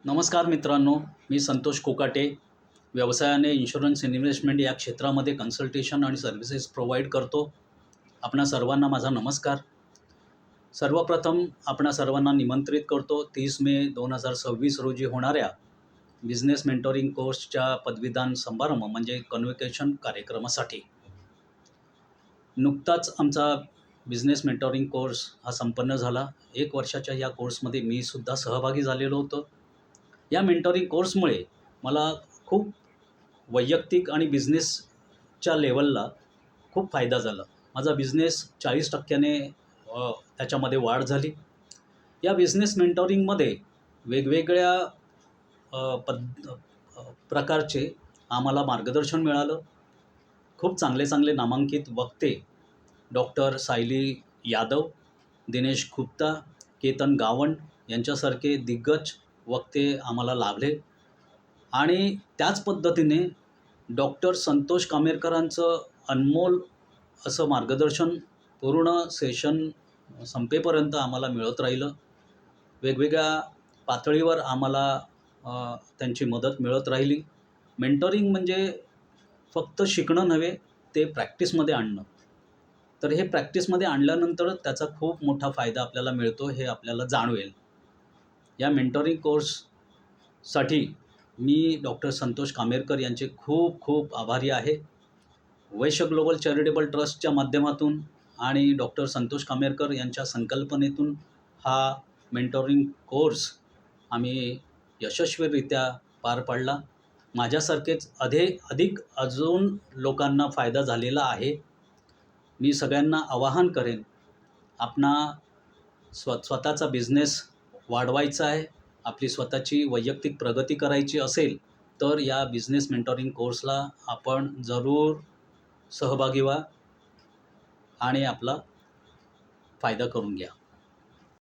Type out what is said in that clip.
नमस्कार मित्रांनो, मी संतोष कोकाटे. व्यवसायाने इन्शुरन्स इन्व्हेस्टमेंट या क्षेत्रामध्ये कन्सल्टेशन आणि सर्व्हिसेस प्रोव्हाइड करतो. आपणा सर्वांना माझा नमस्कार. सर्वप्रथम आपणा सर्वांना निमंत्रित करतो 30 मे 2026 रोजी होणाऱ्या बिझनेस मेंटोरिंग कोर्सच्या पदवीदान समारंभ म्हणजे कन्व्होकेशन कार्यक्रमासाठी. नुकताच आमचा बिझनेस मेंटोरिंग कोर्स हा संपन्न झाला. 1 वर्षाच्या या कोर्समध्ये मी सुद्धा सहभागी झालेलो होतो. या मेंटोरिंग कोर्समुळे मला खूप वैयक्तिक आणि बिझनेसच्या लेवलला खूप फायदा झाला. माझा बिझनेस 40% त्याच्यामध्ये वाढ झाली. या बिझनेस मेंटोरिंगमध्ये वेगवेगळ्या प्रकारचे आम्हाला मार्गदर्शन मिळालं. खूप चांगले नामांकित वक्ते डॉक्टर सायली यादव, दिनेश गुप्ता, केतन गावंड यांच्यासारखे दिग्गज वक्ते आम्हाला लाभले. आणि त्याच पद्धतीने डॉक्टर संतोष कामेरकरांचं अनमोल असं मार्गदर्शन पूर्ण सेशन संपेपर्यंत आम्हाला मिळत राहिलं. वेगवेगळ्या पातळीवर आम्हाला त्यांची मदत मिळत राहिली. मेंटोरिंग म्हणजे फक्त शिकणं नव्हे, ते प्रॅक्टिसमध्ये आणणं. तर हे प्रॅक्टिसमध्ये आणल्यानंतरच त्याचा खूप मोठा फायदा आपल्याला मिळतो हे आपल्याला जाणवेल. या मेंटोरिंग कोर्ससाठी मी डॉक्टर संतोष कामेरकर यांचे खूप आभारी आहे. वैश्य ग्लोबल चॅरिटेबल ट्रस्टच्या माध्यमातून आणि डॉक्टर संतोष कामेरकर यांच्या संकल्पनेतून हा मेंटोरिंग कोर्स आम्ही यशस्वीरित्या पार पाडला. माझ्यासारखेच अधिक अजून लोकांना फायदा झालेला आहे. मी सगळ्यांना आवाहन करेन, आपणा स्वतःचा बिझनेस वाढवायचा आहे, आपली स्वतःची वैयक्तिक प्रगती करायची असेल तर या बिझनेस मेंटोरिंग कोर्सला आपण जरूर सहभागी व्हा आणि आपला फायदा करून घ्या.